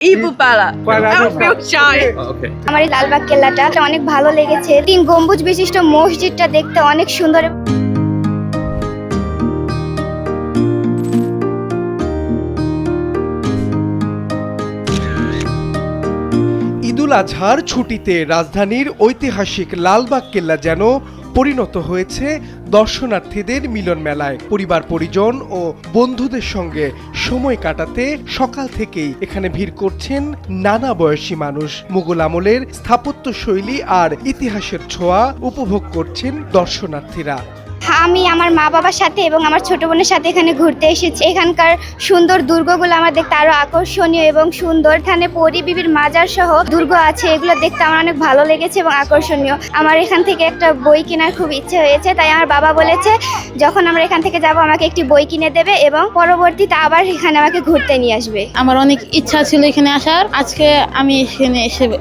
Ibu Pala. I feel shy. Okay. আমার এই লালবাগ কেল্লাটা অনেক ভালো লেগেছে। 3 গম্বুজ বিশিষ্ট মসজিদটা দেখতে অনেক সুন্দর। ঈদুল আজহার ছুটিতে রাজধানীর ঐতিহাসিক লালবাগ কেল্লা যেন পরিণত হয়েছে দর্শনার্থীদের মিলন মেলায়। পরিবার পরিজন ও বন্ধুদের সঙ্গে সময় কাটাতে সকাল থেকেই এখানে ভিড় করছেন নানা বয়সী মানুষ। মুঘল আমলের স্থাপত্য শৈলী আর ইতিহাসের ছোঁয়া উপভোগ করছেন দর্শনার্থীরা। আমি আমার মা বাবার সাথে এবং আমার ছোট বোনের সাথে এখানে ঘুরতে এসেছি। এখানকার সুন্দর দুর্গগুলো আমার দেখতে আরো আকর্ষণীয় এবং সুন্দর। এখানে পরী বিবির মাজার সহ দুর্গ আছে, এগুলো দেখতে আমার অনেক ভালো লেগেছে এবং আকর্ষণীয়। আমার এখান থেকে একটা বই কেনার খুব ইচ্ছে হয়েছে, তাই আমার বাবা বলেছে যখন আমরা এখান থেকে যাব আমাকে একটি বই কিনে দেবে এবং পরবর্তীতে আবার এখানে আমাকে ঘুরতে নিয়ে আসবে। আমার অনেক ইচ্ছা ছিল এখানে আসার, আজকে আমি এখানে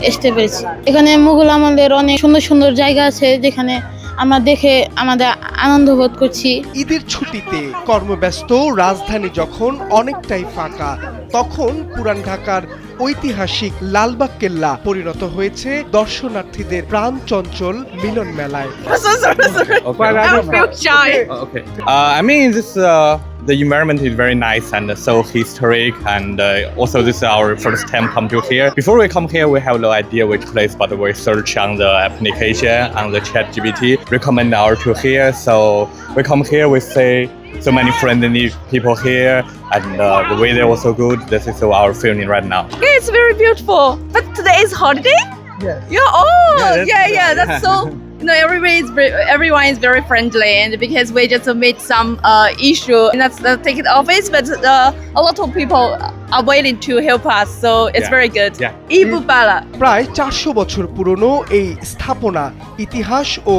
আসতে পেরেছি। এখানে মুঘল আমলের অনেক সুন্দর সুন্দর জায়গা আছে যেখানে আমরা দেখে আমাদের আনন্দ বোধ করছি। ঈদের ছুটিতে কর্মব্যস্ত রাজধানী যখন অনেকটাই ফাঁকা, তখন পুরান ঢাকার ঐতিহাসিক লালবাগ কেল্লা পরিণত হয়েছে দর্শনার্থীদের প্রাণ চঞ্চল মিলন মেলায়। I feel shy. Okay. I mean, the environment is very nice and so historic, and also this is our first time come to here. Before we come here, we have no idea which place, but we search on the application on the ChatGPT, recommend our tour here. So we come here, we see so many friendly people here, and the weather was so good. This is our feeling right now. Yeah, it's very beautiful. But today is holiday? Yes. Yeah, oh, Yeah, yeah, that's so. You know, everyone is very friendly, and because we just made some issue in that ticket office, but a lot of people are waiting to help us, so it's Yeah. very good. Yeah. Ibu Pala. প্রায় 400 বছর পুরনো এই স্থাপনা ইতিহাস ও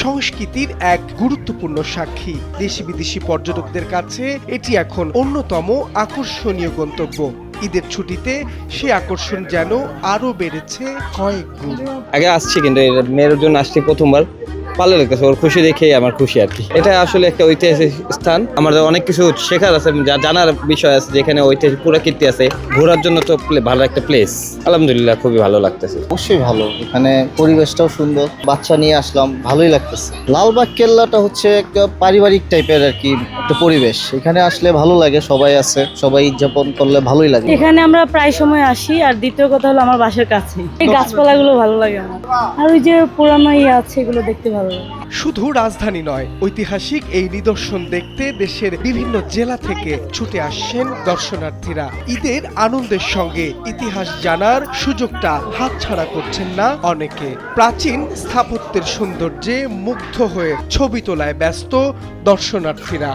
সংস্কৃতির এক গুরুত্বপূর্ণ সাক্ষী। দেশি বিদেশি পর্যটকদের কাছে এটি এখন অন্যতম আকর্ষণীয় গন্তব্য। ঈদের ছুটিতে সে আকর্ষণ যেন আরো বেড়েছে কয়েক গুণ। আগে আসছি কিন্তু মেয়ের জন্য আসছি প্রথমবার, ভালো লাগতেছে। ওর খুশি দেখে আমার খুশি আর কি। এটা আসলে একটা ঐতিহাসিক স্থান, আমাদের অনেক কিছু শেখার আছে, জানার বিষয় আছে, যেখানে ঐতিহাসিক পুরাকীর্তি আছে। ঘোরার জন্য তো ভালো একটা প্লেস। আলহামদুলিল্লাহ খুবই ভালো লাগতেছে। অবশ্যই ভালো, এখানে পরিবেশটাও সুন্দর, বাচ্চা নিয়ে আসলাম, ভালোই লাগতেছে। লালবাগ কেল্লাটা হচ্ছে একটা পারিবারিক টাইপের আর কি একটা পরিবেশ, এখানে আসলে ভালো লাগে, সবাই আছে, সবাই উদযাপন করলে ভালোই লাগে। এখানে আমরা প্রায় সময় আসি, আর দ্বিতীয় কথা হলো আমার বাসার কাছে এই গাছপালাগুলো ভালো লাগে আমার, আর ওই যে পুরানো আছে এগুলো দেখতে ভালো লাগে। শুধু রাজধানী নয়, ঐতিহাসিক এই নিদর্শন দেখতে দেশের বিভিন্ন জেলা থেকে ছুটে আসছেন দর্শনার্থীরা। ঈদের আনন্দের সঙ্গে ইতিহাস জানার সুযোগটা হাতছাড়া করছেন না অনেকে। প্রাচীন স্থাপত্যের সৌন্দর্যে মুগ্ধ হয়ে ছবি তোলায় ব্যস্ত দর্শনার্থীরা।